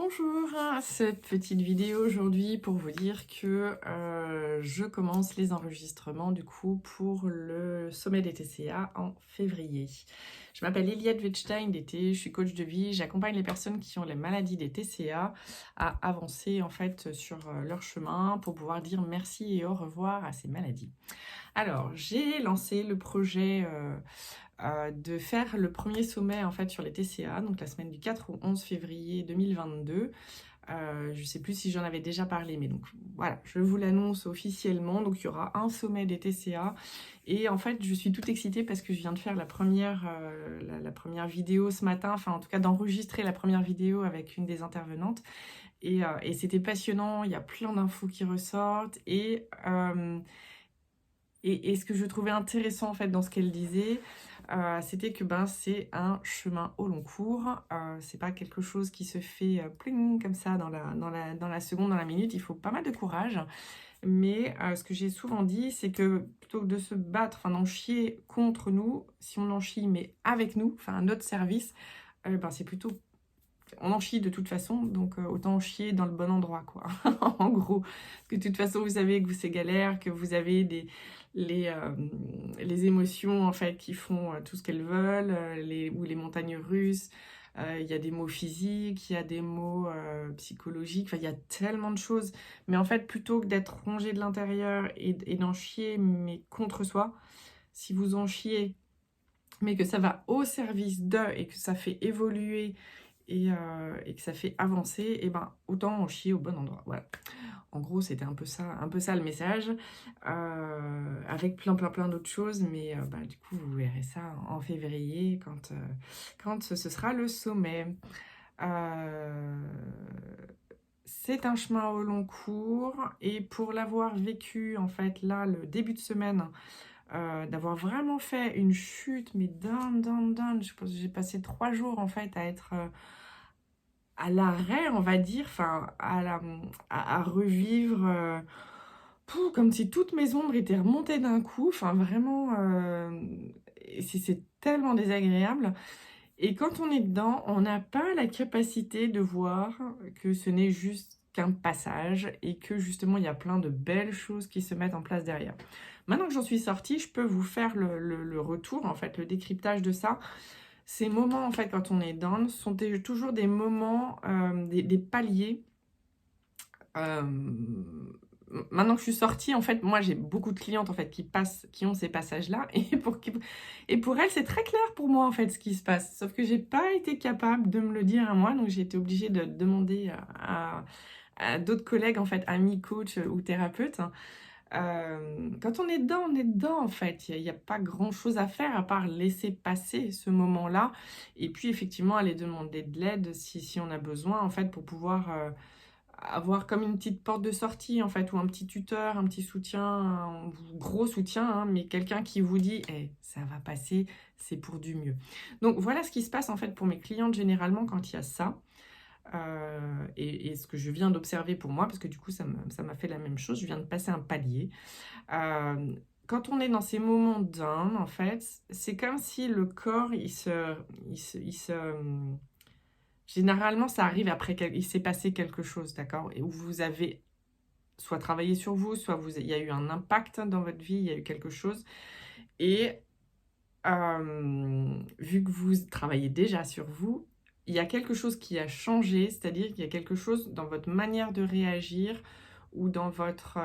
Bonjour, cette petite vidéo aujourd'hui pour vous dire que je commence les enregistrements du coup pour le sommet des TCA en février. Je m'appelle Eliette Wettstein d'été, je suis coach de vie, j'accompagne les personnes qui ont les maladies des TCA à avancer en fait sur leur chemin pour pouvoir dire merci et au revoir à ces maladies. Alors, j'ai lancé le projet de faire le premier sommet en fait sur les TCA, donc la semaine du 4 au 11 février 2022. Je ne sais plus si j'en avais déjà parlé, mais donc voilà, je vous l'annonce officiellement. Donc il y aura un sommet des TCA. Et en fait, je suis toute excitée parce que je viens de faire la première vidéo ce matin, enfin en tout cas d'enregistrer la première vidéo avec une des intervenantes. Et c'était passionnant, il y a plein d'infos qui ressortent. Et ce que je trouvais intéressant en fait dans ce qu'elle disait, c'était que c'est un chemin au long cours. C'est pas quelque chose qui se fait pling comme ça dans la seconde, dans la minute. Il faut pas mal de courage. Mais ce que j'ai souvent dit, c'est que plutôt que de se battre, enfin d'en chier contre nous, si on en chie mais avec nous, enfin à notre service, c'est plutôt on en chie de toute façon, donc autant en chier dans le bon endroit, quoi. En gros, parce que de toute façon, vous savez que c'est galère, que vous avez les émotions en fait qui font tout ce qu'elles veulent, ou les montagnes russes. Il y a des mots physiques, il y a des mots psychologiques, enfin il y a tellement de choses. Mais en fait, plutôt que d'être rongé de l'intérieur et d'en chier, mais contre soi, si vous en chiez, mais que ça va au service d'eux et que ça fait évoluer et que ça fait avancer, et autant en chier au bon endroit. Voilà. En gros, c'était un peu ça le message, avec plein d'autres choses, mais du coup, vous verrez ça en février quand ce sera le sommet. C'est un chemin au long cours, et pour l'avoir vécu, en fait, là, le début de semaine, d'avoir vraiment fait une chute, mais dingue, je pense que j'ai passé 3 jours, en fait, à être à l'arrêt, on va dire, enfin, à revivre, comme si toutes mes ombres étaient remontées d'un coup, enfin, vraiment, c'est tellement désagréable. Et quand on est dedans, on n'a pas la capacité de voir que ce n'est juste qu'un passage et que justement, il y a plein de belles choses qui se mettent en place derrière. Maintenant que j'en suis sortie, je peux vous faire le retour, en fait, le décryptage de ça. Ces moments, en fait, quand on est down, sont toujours des moments, des paliers. Euh, Maintenant que je suis sortie, en fait, moi, j'ai beaucoup de clientes, en fait, qui ont ces passages-là. Et pour elles, c'est très clair pour moi, en fait, ce qui se passe. Sauf que j'ai pas été capable de me le dire à moi. Donc, j'ai été obligée de demander à d'autres collègues, en fait, amis, coachs ou thérapeutes. Quand on est dedans en fait. Il n'y a pas grand-chose à faire à part laisser passer ce moment-là. Et puis effectivement, aller demander de l'aide si on a besoin en fait pour pouvoir avoir comme une petite porte de sortie en fait, ou un petit tuteur, un petit soutien, un gros soutien, hein, mais quelqu'un qui vous dit hey, ça va passer, c'est pour du mieux. Donc voilà ce qui se passe en fait pour mes clientes généralement quand il y a ça. Et ce que je viens d'observer pour moi, parce que du coup ça m'a fait la même chose, je viens de passer un palier. Euh, Quand on est dans ces moments down, en fait, c'est comme si le corps, généralement, ça arrive après qu'il s'est passé quelque chose, d'accord? Et où vous avez soit travaillé sur vous, soit il y a eu un impact dans votre vie, il y a eu quelque chose. Et vu que vous travaillez déjà sur vous, il y a quelque chose qui a changé, c'est-à-dire qu'il y a quelque chose dans votre manière de réagir ou dans votre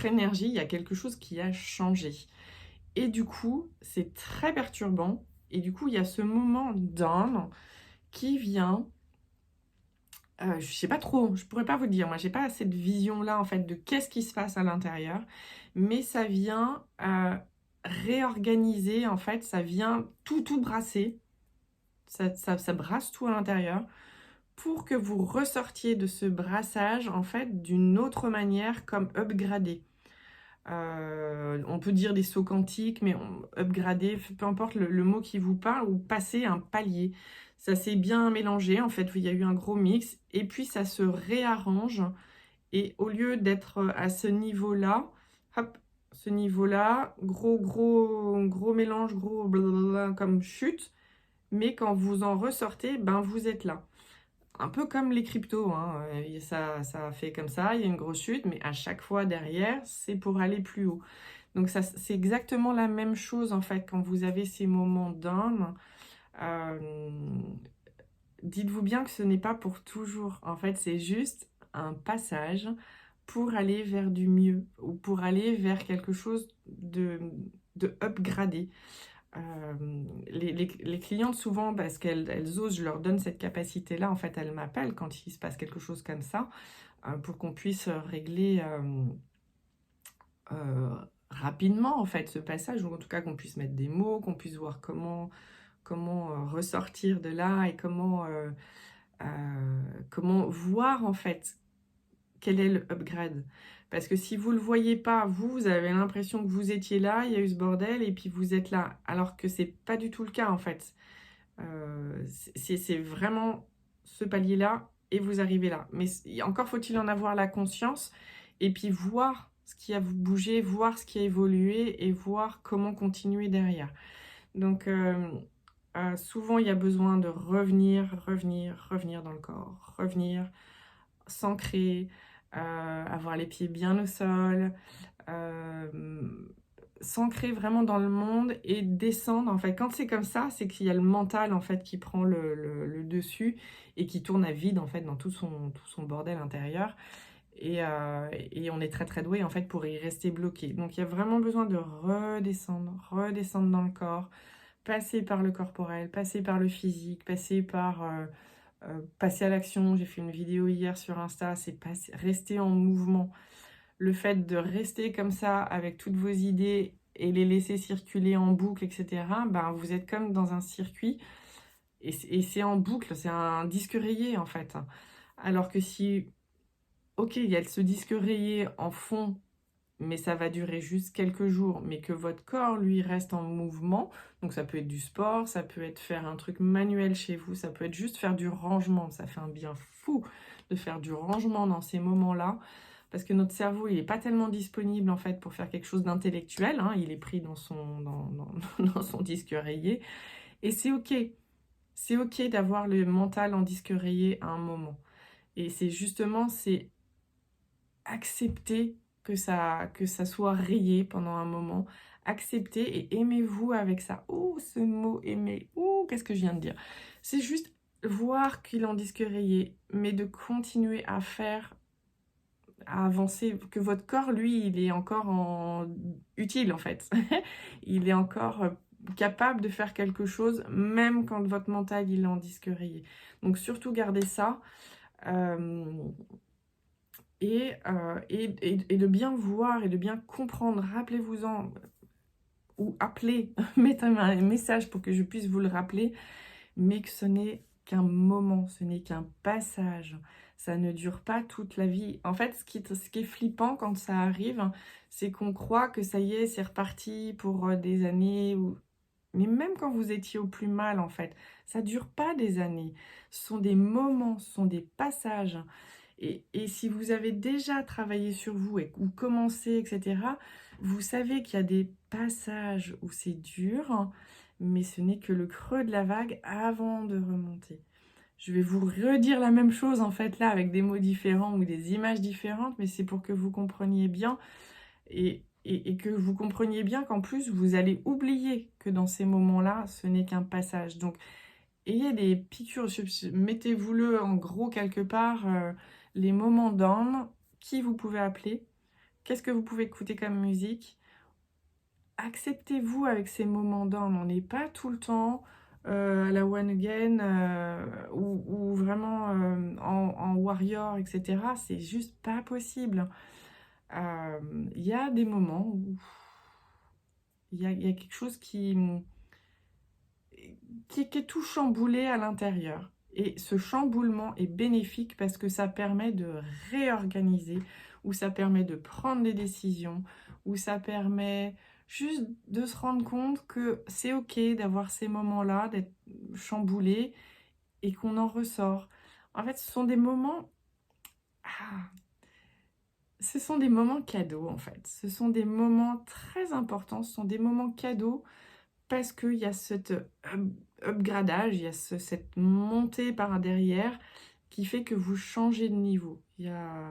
énergie, il y a quelque chose qui a changé. Et du coup, c'est très perturbant. Et du coup, il y a ce moment down qui vient. Je sais pas trop, je pourrais pas vous dire. Moi, j'ai pas cette vision-là, en fait, de qu'est-ce qui se passe à l'intérieur. Mais ça vient réorganiser, en fait. Ça vient tout brasser. Ça brasse tout à l'intérieur pour que vous ressortiez de ce brassage, en fait, d'une autre manière, comme upgradé. On peut dire des sauts quantiques, mais upgrader, peu importe le mot qui vous parle, ou passer un palier. Ça s'est bien mélangé, en fait, il y a eu un gros mix, et puis ça se réarrange, et au lieu d'être à ce niveau-là, hop, ce niveau-là, gros mélange, gros blablabla, comme chute, mais quand vous en ressortez, ben vous êtes là. Un peu comme les cryptos, hein, ça fait comme ça, il y a une grosse chute, mais à chaque fois derrière, c'est pour aller plus haut. Donc ça, c'est exactement la même chose en fait quand vous avez ces moments down. euh, Dites-vous bien que ce n'est pas pour toujours. En fait, c'est juste un passage pour aller vers du mieux ou pour aller vers quelque chose de upgradé. Les clientes, souvent, parce qu'elles osent, je leur donne cette capacité-là. En fait, elles m'appellent quand il se passe quelque chose comme ça pour qu'on puisse régler euh, rapidement, en fait, ce passage, ou en tout cas qu'on puisse mettre des mots, qu'on puisse voir comment ressortir de là et comment voir, en fait, quel est le upgrade. Parce que si vous ne le voyez pas, vous avez l'impression que vous étiez là, il y a eu ce bordel, et puis vous êtes là. Alors que c'est pas du tout le cas, en fait. C'est vraiment ce palier-là, et vous arrivez là. Mais encore faut-il en avoir la conscience, et puis voir ce qui a bougé, voir ce qui a évolué, et voir comment continuer derrière. Donc, souvent, il y a besoin de revenir dans le corps, revenir, s'ancrer, avoir les pieds bien au sol, euh, s'ancrer vraiment dans le monde et descendre. En fait, quand c'est comme ça, c'est qu'il y a le mental en fait qui prend le dessus et qui tourne à vide en fait dans tout son bordel intérieur. Et on est très très doué en fait pour y rester bloqué. Donc il y a vraiment besoin de redescendre dans le corps, passer par le corporel, passer par le physique, passer à l'action. J'ai fait une vidéo hier sur Insta, c'est rester en mouvement. Le fait de rester comme ça avec toutes vos idées et les laisser circuler en boucle, etc., ben, vous êtes comme dans un circuit et c'est en boucle, c'est un disque rayé en fait. Alors que si, ok, il y a ce disque rayé en fond, mais ça va durer juste quelques jours, mais que votre corps, lui, reste en mouvement. Donc ça peut être du sport, ça peut être faire un truc manuel chez vous, ça peut être juste faire du rangement. Ça fait un bien fou de faire du rangement dans ces moments-là, parce que notre cerveau, il n'est pas tellement disponible, en fait, pour faire quelque chose d'intellectuel, hein. Il est pris dans son disque rayé. Et c'est OK. C'est OK d'avoir le mental en disque rayé à un moment. Et c'est accepter que ça soit rayé pendant un moment. Accepter et aimez-vous avec ça. Ouh, ce mot aimer. Ouh, qu'est-ce que je viens de dire? C'est juste voir qu'il en disque rayé, mais de continuer à faire, à avancer, que votre corps, lui, il est encore utile en fait. Il est encore capable de faire quelque chose, même quand votre mental, il est en disque rayé. Donc surtout gardez ça. Euh, et de bien voir et de bien comprendre, rappelez-vous-en, ou appelez, mettez un message pour que je puisse vous le rappeler, mais que ce n'est qu'un moment, ce n'est qu'un passage, ça ne dure pas toute la vie. En fait, ce qui est flippant quand ça arrive, c'est qu'on croit que ça y est, c'est reparti pour des années, mais même quand vous étiez au plus mal, en fait, ça dure pas des années, ce sont des moments, ce sont des passages. Et si vous avez déjà travaillé sur vous ou commencé, etc., vous savez qu'il y a des passages où c'est dur, mais ce n'est que le creux de la vague avant de remonter. Je vais vous redire la même chose en fait là avec des mots différents ou des images différentes, mais c'est pour que vous compreniez bien et que vous compreniez bien qu'en plus vous allez oublier que dans ces moments-là, ce n'est qu'un passage. Donc ayez des piqûres, mettez-vous-le en gros quelque part, les moments d'âme, qui vous pouvez appeler, qu'est-ce que vous pouvez écouter comme musique. Acceptez-vous avec ces moments d'âme, on n'est pas tout le temps à la one again ou vraiment en warrior, etc. C'est juste pas possible. Il y a des moments où il y a quelque chose qui est tout chamboulé à l'intérieur. Et ce chamboulement est bénéfique parce que ça permet de réorganiser, ou ça permet de prendre des décisions, ou ça permet juste de se rendre compte que c'est OK d'avoir ces moments-là, d'être chamboulé et qu'on en ressort. En fait, ah, ce sont des moments cadeaux en fait. Ce sont des moments très importants, ce sont des moments cadeaux parce qu'il y a upgradage, il y a cette montée par derrière qui fait que vous changez de niveau. Il y a...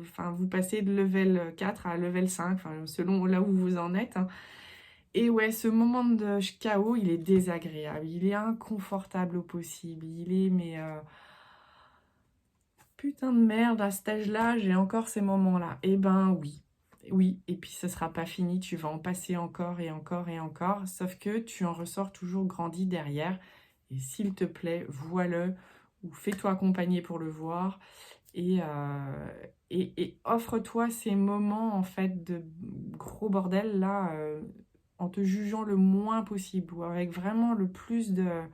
Enfin, vous passez de level 4 à level 5, enfin, selon là où vous en êtes, hein. Et ouais, ce moment de chaos, il est désagréable, il est inconfortable au possible, il est, mais putain de merde, à cet âge-là, j'ai encore ces moments-là. Eh ben oui, oui, et puis ce sera pas fini, tu vas en passer encore et encore et encore, sauf que tu en ressors toujours grandi derrière, et s'il te plaît, vois-le, ou fais-toi accompagner pour le voir, et offre-toi ces moments en fait de gros bordel là, en te jugeant le moins possible, ou avec vraiment le plus de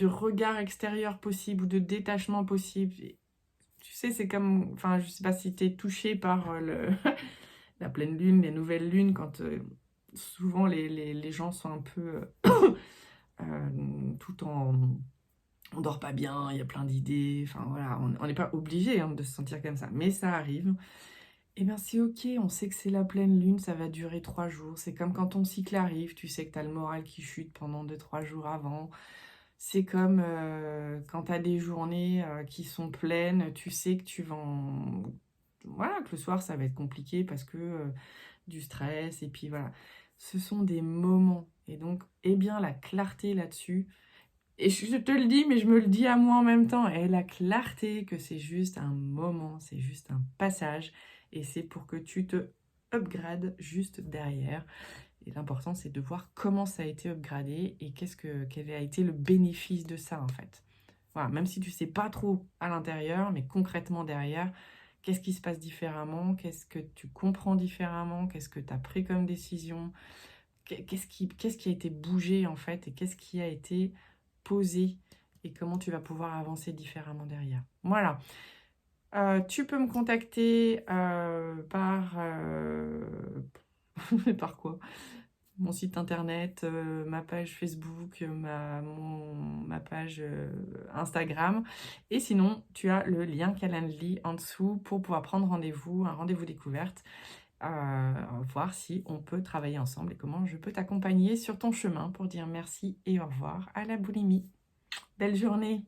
regard extérieur possible, ou de détachement possible. Et tu sais, c'est comme, enfin, je sais pas si tu es touché par la pleine lune, les nouvelles lunes, quand souvent les gens sont un peu tout en... On dort pas bien, il y a plein d'idées, enfin voilà, on n'est pas obligé hein, de se sentir comme ça, mais ça arrive. Et bien c'est ok, on sait que c'est la pleine lune, ça va durer 3 jours. C'est comme quand ton cycle arrive, tu sais que tu as le moral qui chute pendant 2-3 jours avant. C'est comme quand tu as des journées qui sont pleines, tu sais que tu vas en... Voilà, que le soir ça va être compliqué parce que du stress, et puis voilà. Ce sont des moments. Et donc, eh bien la clarté là-dessus, et je te le dis, mais je me le dis à moi en même temps, et la clarté que c'est juste un moment, c'est juste un passage, et c'est pour que tu te upgrades juste derrière. Et l'important, c'est de voir comment ça a été upgradé et quel a été le bénéfice de ça, en fait. Voilà, même si tu sais pas trop à l'intérieur, mais concrètement derrière, qu'est-ce qui se passe différemment, qu'est-ce que tu comprends différemment, qu'est-ce que tu as pris comme décision, qu'est-ce qui a été bougé, en fait, et qu'est-ce qui a été posé, et comment tu vas pouvoir avancer différemment derrière. Voilà. Tu peux me contacter par quoi? Mon site internet, ma page Facebook, ma page Instagram. Et sinon, tu as le lien Calendly en dessous pour pouvoir prendre rendez-vous, un rendez-vous découverte, voir si on peut travailler ensemble et comment je peux t'accompagner sur ton chemin pour dire merci et au revoir à la boulimie. Belle journée!